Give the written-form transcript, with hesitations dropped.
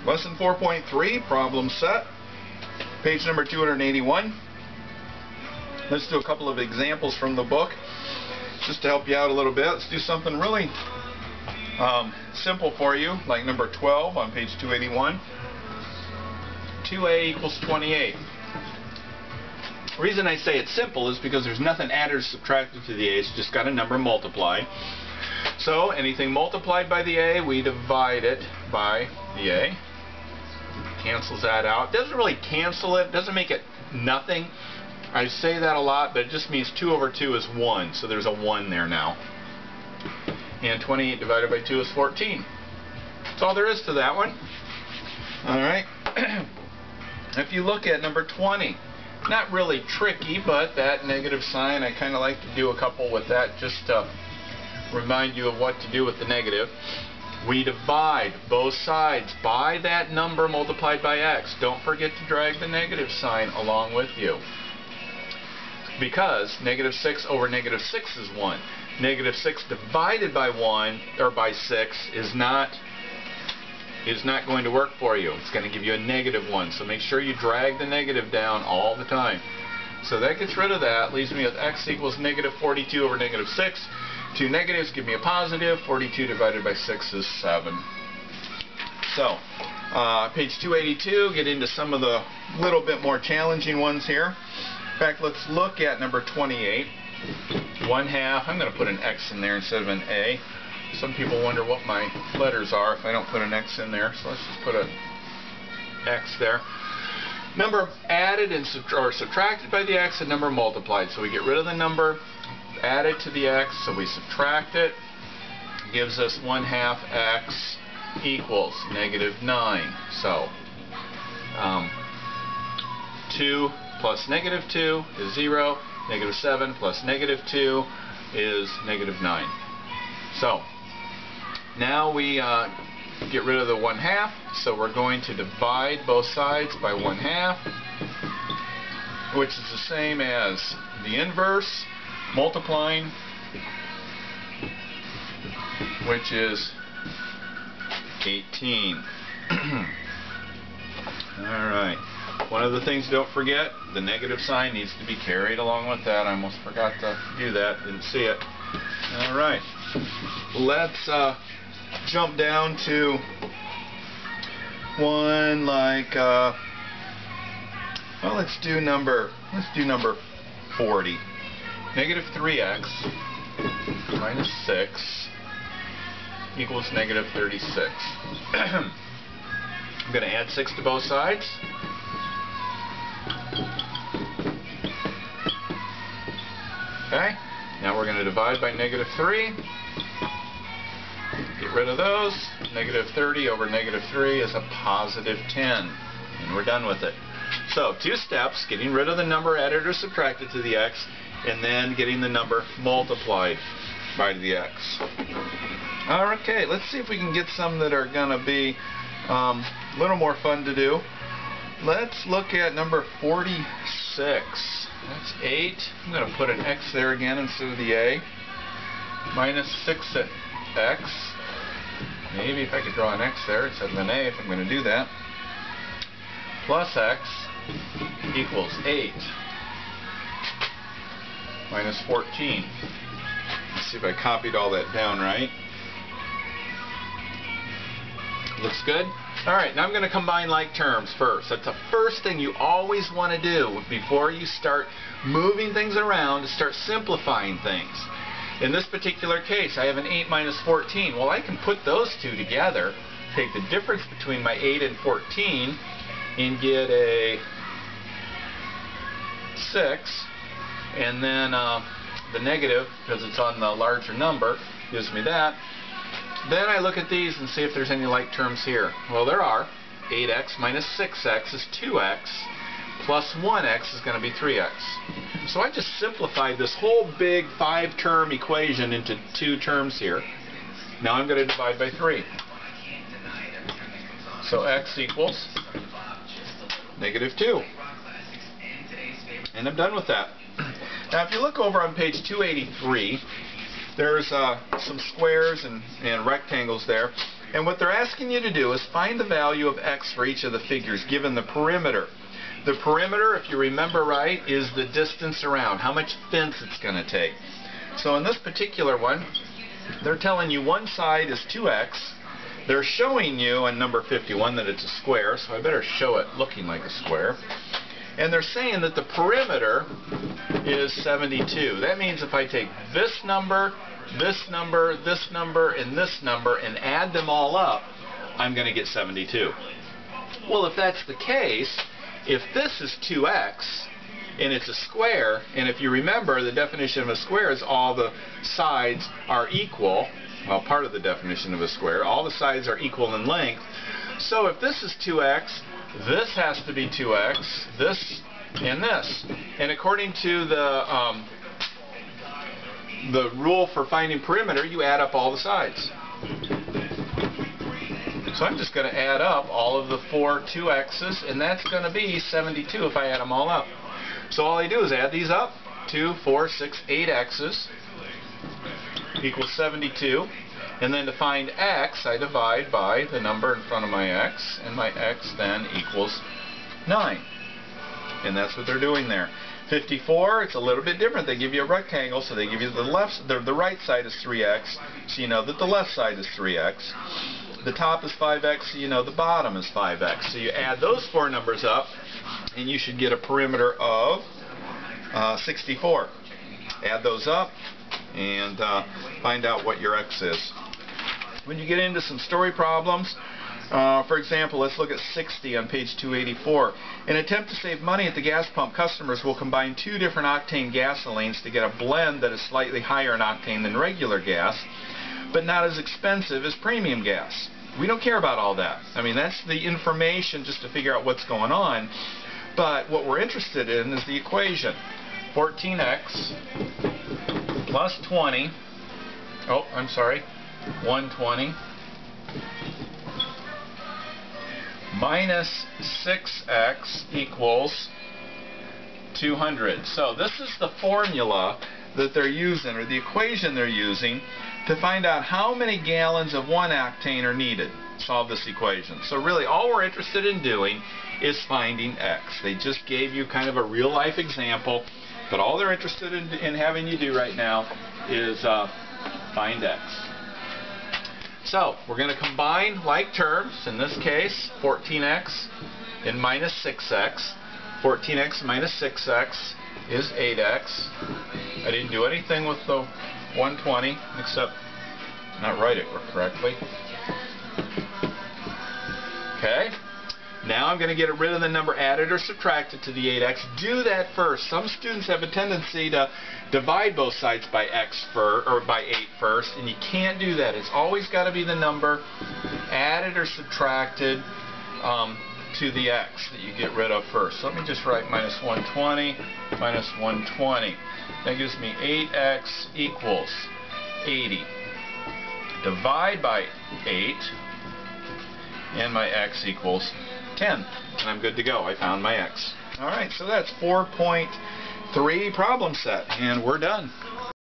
Lesson 4.3, problem set, page number 281. Let's do a couple of examples from the book, just to help you out a little bit. Let's do something really simple for you, like number 12 on page 281. 2a equals 28. The reason I say it's simple is because there's nothing added or subtracted to the a, it's just got a number multiplied. So anything multiplied by the a, we divide it by the a. Cancels that out. Doesn't really cancel it, doesn't make it nothing. I say that a lot, but it just means 2 over 2 is 1, so there's a 1 there now. And 28 divided by 2 is 14. That's all there is to that one. Alright. If you look at number 20, not really tricky, but that negative sign, I kind of like to do a couple with that just to remind you of what to do with the negative. We divide both sides by that number multiplied by x. Don't forget to drag the negative sign along with you. Because negative 6 over negative 6 is 1. Negative 6 divided by 1, or by 6, is not going to work for you. It's going to give you a negative 1. So make sure you drag the negative down all the time. So that gets rid of that. Leaves me with x equals negative 42 over negative 6. Two negatives give me a positive. 42 divided by 6 is 7. So, page 282, get into some of the little bit more challenging ones here. In fact, let's look at number 28. 1/2. I'm going to put an x in there instead of an a. Some people wonder what my letters are if I don't put an x in there. So let's just put an x there. Number added and subtracted by the x, and number multiplied. So we get rid of the number added to the x, so we subtract it. Gives us 1/2 x equals negative 9. So 2 plus negative 2 is 0. Negative 7 plus negative 2 is negative 9. So now we get rid of the 1/2, so we're going to divide both sides by 1/2, which is the same as the inverse multiplying, which is 18. Alright. One of the things don't forget, the negative sign needs to be carried along with that. I almost forgot to do that. Didn't see it. Alright. Let's jump down to one like well, let's do number 40. Negative 3x minus 6 equals negative 36. I'm going to add 6 to both sides. Okay, now we're going to divide by negative 3. Get rid of those. Negative 30 over negative 3 is a positive 10. And we're done with it. So, 2 steps, getting rid of the number added or subtracted to the x, and then getting the number multiplied by the x. Okay, let's see if we can get some that are going to be a little more fun to do. Let's look at number 46. That's 8. I'm going to put an x there again instead of the a. Minus 6x. Maybe if I could draw an x there instead of an a if I'm going to do that. Plus x equals 8. Minus 14. Let's see if I copied all that down right. Looks good? Alright, now I'm going to combine like terms first. That's the first thing you always want to do before you start moving things around, to start simplifying things. In this particular case, I have an 8 minus 14. Well, I can put those two together, take the difference between my 8 and 14, and get a 6. And then the negative, because it's on the larger number, gives me that. Then I look at these and see if there's any like terms here. Well, there are. 8x minus 6x is 2x, plus 1x is going to be 3x. So I just simplified this whole big 5-term equation into 2 terms here. Now I'm going to divide by 3. So x equals negative 2. And I'm done with that. Now if you look over on page 283, there's some squares and rectangles there. And what they're asking you to do is find the value of x for each of the figures given the perimeter. The perimeter, if you remember right, is the distance around, how much fence it's going to take. So in this particular one, they're telling you one side is 2x. They're showing you on number 51 that it's a square, so I better show it looking like a square. And they're saying that the perimeter is 72. That means if I take this number, this number, this number, and this number, and add them all up, I'm going to get 72. Well, if that's the case, if this is 2x, and it's a square, and if you remember, the definition of a square is all the sides are equal. Well, part of the definition of a square, all the sides are equal in length. So if this is 2x, this has to be 2x, this, and this. And according to the rule for finding perimeter, you add up all the sides. So I'm just going to add up all of the 4 2x's, and that's going to be 72 if I add them all up. So all I do is add these up. 2, 4, 6, 8 x's equals 72. And then to find x, I divide by the number in front of my x, and my x then equals 9. And that's what they're doing there. 54, it's a little bit different. They give you a rectangle, so they give you the right side is 3x, so you know that the left side is 3x. The top is 5x, so you know the bottom is 5x. So you add those 4 numbers up, and you should get a perimeter of 64. Add those up and find out what your x is. When you get into some story problems, for example, let's look at 60 on page 284. In an attempt to save money at the gas pump, customers will combine 2 different octane gasolines to get a blend that is slightly higher in octane than regular gas, but not as expensive as premium gas. We don't care about all that. I mean, that's the information just to figure out what's going on. But what we're interested in is the equation. 14x plus 20, 120 minus 6x equals 200. So this is the formula that they're using, or the equation they're using, to find out how many gallons of one octane are needed to solve this equation. So really all we're interested in doing is finding x. They just gave you kind of a real life example, but all they're interested in having you do right now is find x. So we're going to combine like terms. In this case, 14x and minus 6x. 14x minus 6x is 8x. I didn't do anything with the 120 except not write it correctly. Okay. Now I'm going to get rid of the number added or subtracted to the 8x. Do that first. Some students have a tendency to divide both sides by x or by 8 first, and you can't do that. It's always got to be the number added or subtracted to the x that you get rid of first. So let me just write minus 120 minus 120. That gives me 8x equals 80. Divide by 8, and my x equals 10. And I'm good to go. I found my x. Alright, so that's 4.3 problem set, and we're done.